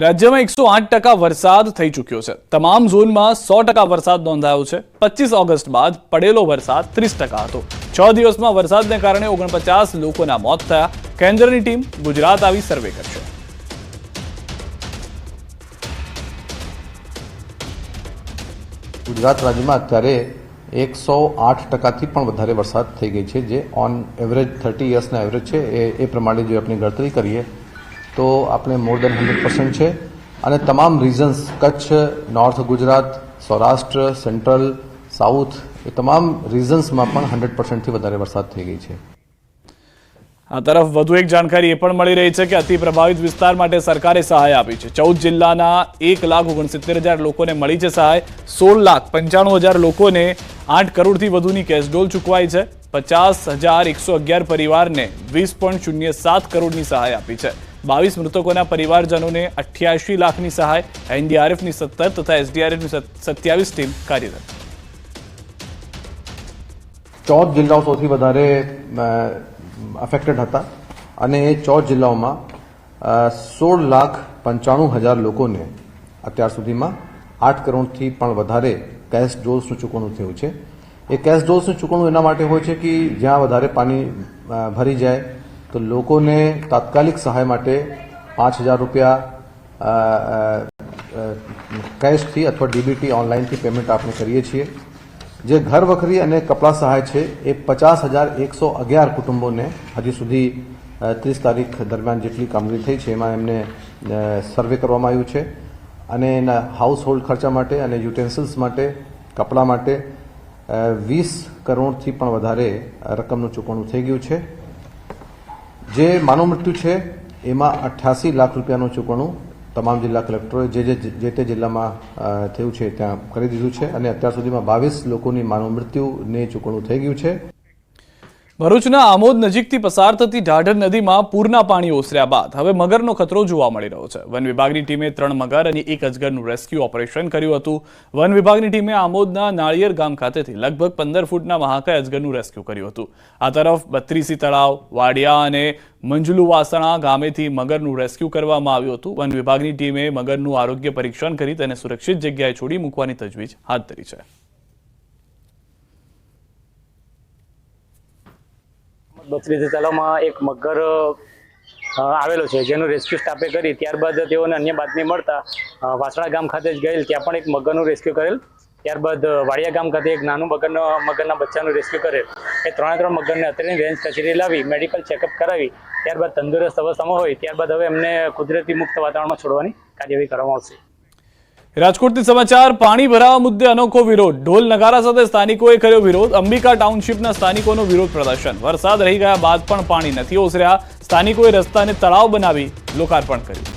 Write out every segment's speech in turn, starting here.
રાજ્યમાં 108% વરસાદ થઈ ચૂક્યો છે। તમામ ઝોનમાં 100% વરસાદ નોંધાયો છે। 25 ઓગસ્ટ બાદ પડેલો વરસાદ 30% હતો। 6 દિવસમાં વરસાદને કારણે 49 લોકોના મોત થયા। કેન્દ્રની ટીમ ગુજરાત આવી સર્વે કરશે। ગુજરાત રાજ્યમાં અત્યારે 108%થી પણ વધારે વરસાદ થઈ ગઈ છે, જે ઓન એવરેજ 30 યર્સના એવરેજ છે એ પ્રમાણે જો આપણે ગણતરી કરીએ તો આપણે મોર દેન 100% છે। અને તમામ regions Kutch, north Gujarat, Saurashtra, central, south એ તમામ રીઝન્સમાં પણ 100%થી વધારે વરસાદ થઈ ગઈ છે। આ તરફ વધુ એક જાણકારી એ પણ મળી રહી છે કે અતિ પ્રભાવિત વિસ્તાર માટે સરકારે સહાય આપી છે। 14 જિલ્લાના 1,69,000 લોકોને મળી છે સહાય। 16,95,000 લોકોને 8 કરોડથી વધુની કેશડોલ ચૂકવાઈ છે। 50,111 પરિવારને 20.07 કરોડની સહાય આપી છે। 22 મૃતકોના પરિવારજનોને 88 લાખની સહાય। એનડીઆરએફની 17 તથા એસડીઆરએફની 27 ટીમ કાર્યરત। 14 જિલ્લાઓ સૌથી વધારે અફેક્ટેડ હતા અને એ 14 જિલ્લાઓમાં 16,95,000 લોકોને અત્યાર સુધીમાં 8 કરોડથી પણ વધારે કેશ ડોલ્સનું ચૂકવણું થયું છે। એ કેશ ડોલ્સનું ચૂકવણું એના માટે હોય છે કે જ્યાં વધારે પાણી ભરી જાય તો લોકોને તાત્કાલિક સહાય માટે 5,000 રૂપિયા કેશથી અથવા ડીબીટી ઓનલાઈનથી પેમેન્ટ આપણે કરીએ છીએ। જે ઘર વખરી અને કપડા સહાય છે એ 50,111 કુટુંબોને હજી સુધી 30 તારીખ દરમિયાન જેટલી કામગીરી થઈ છે એમાં એમને સર્વે કરવામાં આવ્યું છે અને એના હાઉસ હોલ્ડ ખર્ચા માટે અને યુટેન્સિલ્સ માટે, કપડા માટે 20 કરોડથી પણ વધારે રકમનું ચૂકવણું થઈ ગયું છે। જે માનવ મૃત્યુ છે એમાં 88 લાખ રૂપિયાનું ચૂકવણું તમામ જિલ્લા કલેક્ટરોએ જે તે જિલ્લામાં થયું છે ત્યાં કરી દીધું છે અને અત્યાર સુધીમાં 22 લોકોની માનવ મૃત્યુને ચૂકવણું થઈ ગયું છે। ભરૂચના આમોદ નજીકથી પસાર થતી ઢાઢર નદીમાં પૂરના પાણી ઓસર્યા બાદ હવે મગરનો ખતરો જોવા મળી રહ્યો છે। વન વિભાગની ટીમે 3 મગર અને 1 અજગરનું રેસ્ક્યુ ઓપરેશન કર્યું હતું। વન વિભાગની ટીમે આમોદના નાળિયેર ગામ ખાતેથી લગભગ 15 ફૂટના મહાકાય અજગરનું રેસ્ક્યુ કર્યું હતું। આ તરફ 32 તળાવ, વાડિયા અને મંજલુવાસણા ગામેથી મગરનું રેસ્ક્યુ કરવામાં આવ્યું હતું। વન વિભાગની ટીમે મગરનું આરોગ્ય પરીક્ષણ કરી તેને સુરક્ષિત જગ્યાએ છોડી મૂકવાની તજવીજ હાથ ધરી છે। બત્રીસી તળાવમાં એક મગર આવેલો છે જેનું રેસ્ક્યુ સ્ટાફે કરી ત્યારબાદ તેઓને અન્ય બાતમી મળતા વાસણા ગામ ખાતે જ ગયેલ, ત્યાં પણ એક મગરનું રેસ્ક્યુ કરેલ। ત્યારબાદ વાડિયા ગામ ખાતે એક નાનું મગરના બચ્ચાનું રેસ્ક્યુ કરેલ। એ 3 મગરને અત્યારની રેન્જ કચેરી લાવી મેડિકલ ચેકઅપ કરાવી ત્યારબાદ તંદુરસ્ત અવસ્થામાં હોય ત્યારબાદ હવે એમને કુદરતી મુક્ત વાતાવરણમાં છોડવાની કાર્યવાહી કરવામાં આવશે। રાજકોટથી સમાચાર। પાણી ભરાવા મુદ્દે અનોખો વિરોધ। ઢોલ નગારા સાથે સ્થાનિકોએ કર્યો વિરોધ। અંબિકા ટાઉનશીપના સ્થાનિકોનો વિરોધ પ્રદર્શન। વરસાદ રહી ગયા બાદ પણ પાણી નથી ઓસર્યા। સ્થાનિકોએ રસ્તાને તળાવ બનાવી લોકાર્પણ કર્યું।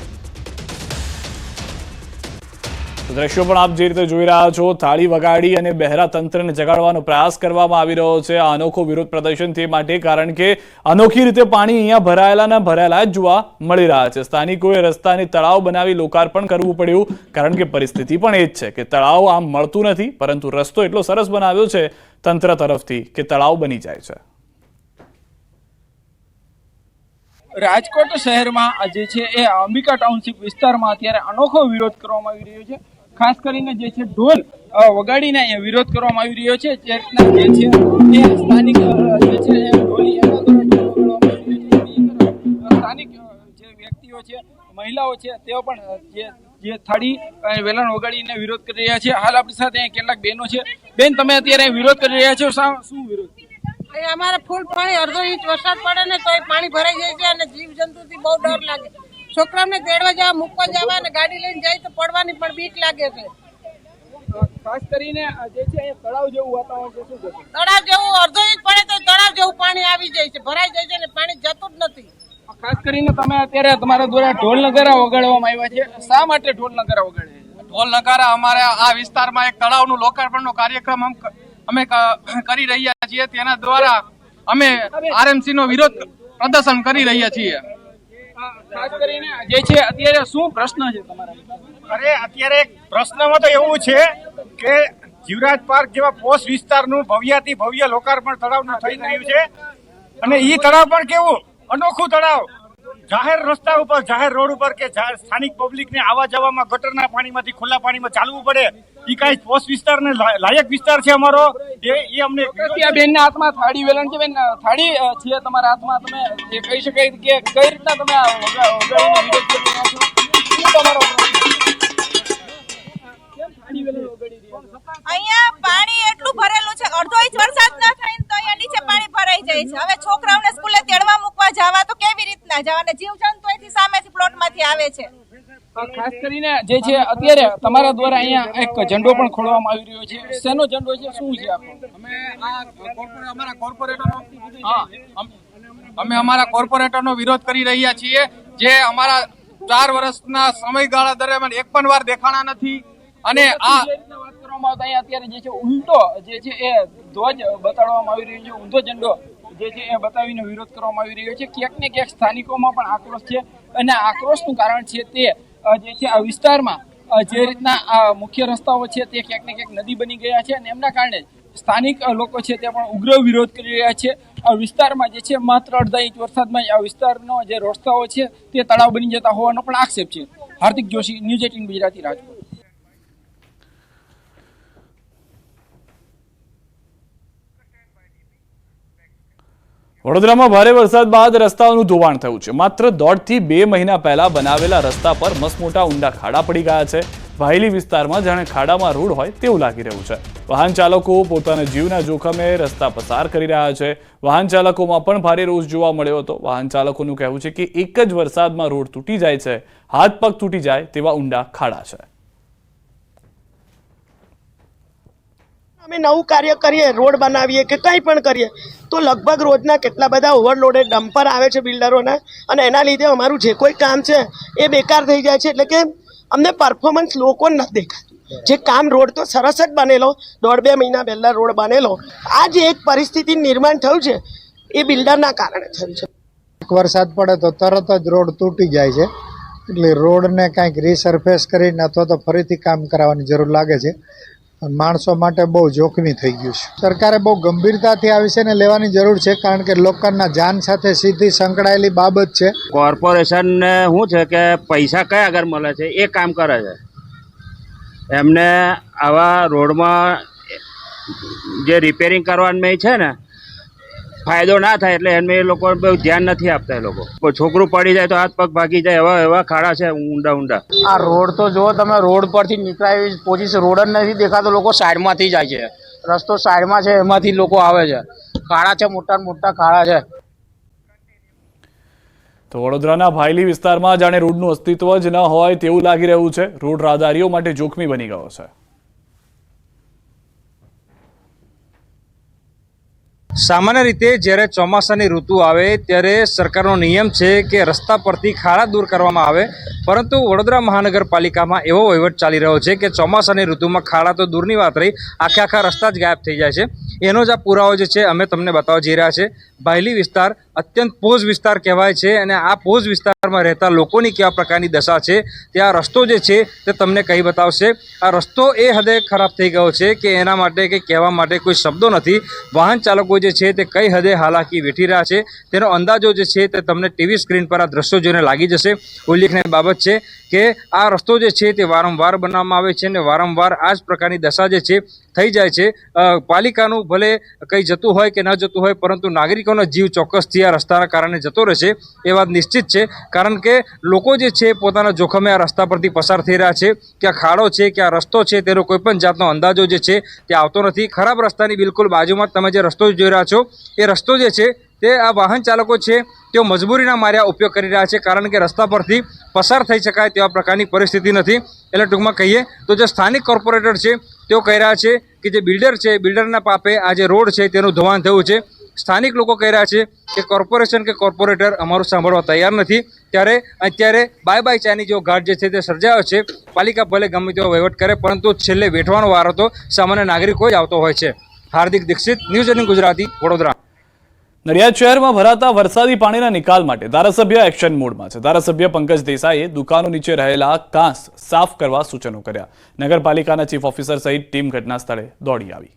દ્રશ્યો પણ આપ જે રીતે જોઈ રહ્યા છો, થાળી વગાડી અને બહેરા તંત્રને જગાડવાનો પ્રયાસ કરવામાં આવી રહ્યો છે। આ અનોખો વિરોધ પ્રદર્શન તે માટે કારણ કે અનોખી રીતે પાણી અહીંયા ભરાયેલા જ જોવા મળી રહ્યા છે। સ્થાનિકોએ રસ્તાને તળાવ બનાવી લોકાર્પણ કરવું પડ્યું કારણ કે પરિસ્થિતિ પણ એ જ છે કે તળાવ આમ મળતું નથી, પરંતુ રસ્તો એટલો સરસ બનાવ્યો છે તંત્ર તરફથી કે તળાવ બની જાય છે। રાજકોટ શહેરમાં જે છે એ અંબિકા ટાઉનશીપ વિસ્તારમાં અત્યારે અનોખો વિરોધ કરવામાં આવી રહ્યો છે। ખાસ કરીને જે છે ઢોલ વગાડીને અહીંયા વિરોધ કરવામાં આવી રહ્યો છે। જે રીતના જે છે એ સ્થાનિક જે છે એ ઢોલી એના દ્વારા ઢોલ વગાડવામાં આવી રહ્યો છે। સ્થાનિક જે વ્યક્તિઓ છે, મહિલાઓ છે, તેઓ પણ જે થાળી વેલણ વગાડીને વિરોધ કરી રહ્યા છે। હાલ આપણી સાથે કેટલાક બહેનો છે। બેન, તમે અત્યારે વિરોધ કરી રહ્યા છો, શું વિરોધ? અમારે ફૂલ પાણી અડધો ઇંચ વરસાદ પડે ને તો પાણી ભરાઈ જાય છે અને જીવ જંતુથી બહુ ડર લાગે। છોકરાઓને તેડવા જવા, મૂકવા જવા અને ગાડી લઈને જાય તો પડવાની પણ બીક લાગે છે। ખાસ કરીને જે છે એ તળાવ જેવું વાતાવરણ છે, શું છે? તળાવ જેવું અડધો ઇંચ પડે તો તળાવ જેવું પાણી આવી જાય છે, ભરાઈ જાય છે અને પાણી જતું જ નથી। ખાસ કરીને તમે અત્યારે તમારા દ્વારા ઢોલ નગારા વગાડવામાં આવ્યા છે। શા માટે ઢોલ નગારા વગાડે છે? ઢોલ નગારા અમારે આ વિસ્તારમાં એક તળાવનું લોકાર્પણનો કાર્યક્રમ અમે કરી રહ્યા છીએ, તેના દ્વારા અમે આરએમસી નો વિરોધ પ્રદર્શન કરી રહ્યા છીએ। ખાસ કરીને જે છે અત્યારે શું પ્રશ્ન છે તમારા? અરે અત્યારે પ્રશ્નમાં તો એવું છે કે જીવરાજ પાર્ક જેવા પોશ વિસ્તારનું ભવ્યાથી ભવ્ય લોકાર્પણ તળાવનું થઈ રહ્યું છે અને ઈ તળાવ પણ કેવું અનોખું તળાવ જાહેર રસ્તા ઉપર, જાહેર રોડ ઉપર કે સ્થાનિક પબ્લિકને આવવા જવામાં ગટરના પાણીમાંથી ખુલ્લા પાણીમાં ચાલવું પડે, એ કાંઈ પોસ્ટ વિસ્તારને લાયક વિસ્તાર છે અમારો, એ અમને બેનના હાથમાં થાળી વેલણ છે. બેન, થાળી છે તમારા હાથમાં, તમે એ કહી શકાય કે કઈ રીતના તમે આ વગાડીનો વિરોધ કરી રહ્યા છો? શું તમારો કેમ થાળી વેલણ વગાડી રહ્યા છો? અહીંયા પાણી એટલું ભરેલું છે, અડધો ઇંચ વરસાદ ના થાય ને તો અહીંયા નીચે પાણી ભરાઈ જાય છે. હવે છોકરાઓને સ્કૂલે તેડવા મૂકવા જવા તો કેવી રીતના જવા, અને જીવજંતુ અહીંથી સામેથી પ્લોટમાંથી આવે છે. ખાસ કરીને જે છે અત્યારે તમારા દ્વારા અહીંયા એક ઝંડો પણ ખોલવામાં આવી રહ્યો છે. શેનો ઝંડો છે, શું છે આપણો? અમે અમારા કોર્પોરેટરનો વિરોધ કરી રહ્યા છીએ, જે અમારા 4 વર્ષના સમયગાળા દરમિયાન એક પણ વાર દેખાણા નથી. અને આ વાત કરવામાં આવતા અહીંયા અત્યારે જે છે ઊંધો જે છે એ ધ્વજ બતાડવામાં આવી રહ્યો છે, ઊંધો ઝંડો જે છે એ બતાવીને વિરોધ કરવામાં આવી રહ્યો છે. ક્યાંક ને ક્યાંક સ્થાનિકોમાં પણ આક્રોશ છે, અને આક્રોશનું કારણ છે તે જે છે આ વિસ્તારમાં જે રીતના આ મુખ્ય રસ્તાઓ છે તે ક્યાંક ને ક્યાંક નદી બની ગયા છે, અને એમના કારણે સ્થાનિક લોકો છે તે પણ ઉગ્ર વિરોધ કરી રહ્યા છે. આ વિસ્તારમાં જે છે માત્ર અડધા ઇંચ વરસાદમાં આ વિસ્તારનો જે રસ્તાઓ છે તે તળાવ બની જતા હોવાનો પણ આક્ષેપ છે. હાર્દિક જોશી, ન્યૂઝ 18 ગુજરાતી, રાજકોટ. વડોદરામાં ભારે વરસાદ બાદ રસ્તાઓનું ધોવાણ થયું છે. માત્ર 1.5 થી 2 મહિના પહેલા બનાવેલા રસ્તા પર મસમોટા ઊંડા ખાડા પડી ગયા છે. વાહિલી વિસ્તારમાં જાણે ખાડામાં રોડ હોય તેવું લાગી રહ્યું છે. વાહન ચાલકો પોતાના જીવના જોખમે રસ્તા પસાર કરી રહ્યા છે. વાહન ચાલકોમાં પણ ભારે રોષ જોવા મળ્યો હતો. વાહન ચાલકોનું કહેવું છે કે એક જ વરસાદમાં રોડ તૂટી જાય છે, હાથ પગ તૂટી જાય તેવા ઊંડા ખાડા છે. અમે નવું કાર્ય કરીએ, રોડ બનાવીએ કે કંઈ પણ કરીએ તો લગભગ રોજના કેટલા બધા ઓવરલોડેડ ડમ્પર આવે છે બિલ્ડરોના, અને એના લીધે અમારું જે કોઈ કામ છે એ બેકાર થઈ જાય છે. એટલે કે અમને પરફોર્મન્સ લોકો નથી દેખાતું. જે કામ રોડ તો સરસ જ બનેલો, 1.5-2 મહિના પહેલા રોડ બનેલો, આ જે એક પરિસ્થિતિ નિર્માણ થયું છે એ બિલ્ડરના કારણે થયું છે. એક વરસાદ પડે તો તરત જ રોડ તૂટી જાય છે, એટલે રોડને કાંઈક રીસર્ફેસ કરીને અથવા તો ફરીથી કામ કરાવવાની જરૂર લાગે છે. માણસો માટે બહુ જોખમી થઈ ગયું છે. સરકારે બહુ ગંભીરતાથી આ વિષયને લેવાની જરૂર છે, કારણ કે લોકોના જાન સાથે સીધી સંકળાયેલી બાબત છે. કોર્પોરેશનને શું છે કે પૈસા કયા આગળ મળે છે એ કામ કરે છે. એમને આવા રોડમાં જે રિપેરિંગ કરવાનું છે ને ફાયદો ના થાય એટલે એમને એ લોકો બહુ ધ્યાન નથી આપતા. એ લોકો છોકરું પડી જાય તો હાથ પગ ભાગી જાય એવા ખાડા છે ઊંડા ઊંડા. આ રોડ તો જો તમે રોડ પરથી નીકળાય એવી પોઝિશન રોડ જ નથી દેખાતો, લોકો સાઈડમાંથી જાય છે. રસ્તો સાઈડમાં છે, એમાંથી લોકો આવે છે. ખાડા છે, મોટા મોટા ખાડા છે. તો વડોદરાના ભાયલી વિસ્તારમાં જાણે રોડનું અસ્તિત્વ જ ન હોય તેવું લાગી રહ્યું છે. રોડ રાહદારીઓ માટે જોખમી બની ગયો છે. સામાન્ય રીતે જ્યારે ચોમાસાની ઋતુ આવે ત્યારે સરકારનો નિયમ છે કે રસ્તા પરથી ખાડા દૂર કરવામાં આવે, પરંતુ વડોદરા મહાનગરપાલિકામાં એવો વહીવટ ચાલી રહ્યો છે કે ચોમાસાની ઋતુમાં ખાડા તો દૂરની વાત રહી, આખા રસ્તા જ ગાયબ થઈ જાય છે. એનો જ આ પુરાવો જે છે અમે તમને બતાવવા જઈ રહ્યા છે. ભાયલી વિસ્તાર અત્યંત પોઝ વિસ્તાર કહેવાય છે, અને આ પોઝ વિસ્તારમાં રહેતા લોકોની કેવા પ્રકારની દશા છે તે આ રસ્તો જે છે તે તમને કહી બતાવશે. આ રસ્તો એ હદે ખરાબ થઈ ગયો છે કે એના માટે કંઈ કહેવા માટે કોઈ શબ્દો નથી. વાહન ચાલકો જે છે તે કઈ હદે હાલાકી વેઠી રહ્યા છે તેનો અંદાજો જે છે તે તમને ટીવી સ્ક્રીન પર આ દ્રશ્યો જોઈને લાગી જશે. ઉલ્લેખનીય બાબત છે કે આ રસ્તો જે છે તે વારંવાર બનાવવામાં આવે છે, અને વારંવાર આ જ પ્રકારની દશા જે છે થઈ જાય છે. પાલિકાનું ભલે કંઈ જતું હોય કે ન જતું હોય, પરંતુ નાગરિકોનો જીવ ચોક્કસથી આ રસ્તાના કારણે જતો રહેશે એ વાત નિશ્ચિત છે. કારણ કે લોકો જે છે પોતાના જોખમે આ રસ્તા પરથી પસાર થઈ રહ્યા છે. ક્યાં ખાડો છે, ક્યાં રસ્તો છે, તેનો કોઈ પણ જાતનો અંદાજો જે છે તે આવતો નથી. ખરાબ રસ્તાની બિલકુલ બાજુમાં તમે જે રસ્તો જોઈ રહ્યા છો એ રસ્તો જે છે તે આ વાહન ચાલકો છે તેઓ મજબૂરીના માર્યા ઉપયોગ કરી રહ્યા છે, કારણ કે રસ્તા પરથી પસાર થઈ શકાય તેવા પ્રકારની પરિસ્થિતિ નથી. એટલે ટૂંકમાં કહીએ તો જે સ્થાનિક કોર્પોરેટર છે તેઓ કહી રહ્યા છે કે જે બિલ્ડર છે, બિલ્ડરના પાપે આ જે રોડ છે તેનું ધોવાણ થયું છે. સ્થાનિક લોકો કહી રહ્યા છે કે કોર્પોરેશન કે કોર્પોરેટર અમારું સાંભળવા તૈયાર નથી. ત્યારે અત્યારે બાય બાય ચાની જેવો ઘાટ જે છે તે સર્જાયો છે. પાલિકા ભલે ગમે તેવો વહીવટ કરે, પરંતુ છેલ્લે વેઠવાનો વારો તો સામાન્ય નાગરિકો જ આવતો હોય છે. હાર્દિક દીક્ષિત, ન્યૂઝ 18 ગુજરાતી, વડોદરા. નડિયાદ શહેરમાં ભરાતા વરસાદી પાણીના નિકાલ માટે ધારાસભ્ય એક્શન મોડમાં છે. ધારાસભ્ય પંકજ દેસાઈએ દુકાનો નીચે રહેલા કાંસ સાફ કરવા સૂચનો કર્યા. નગરપાલિકાના ચીફ ઓફિસર સહિત ટીમ ઘટના સ્થળે દોડી આવી.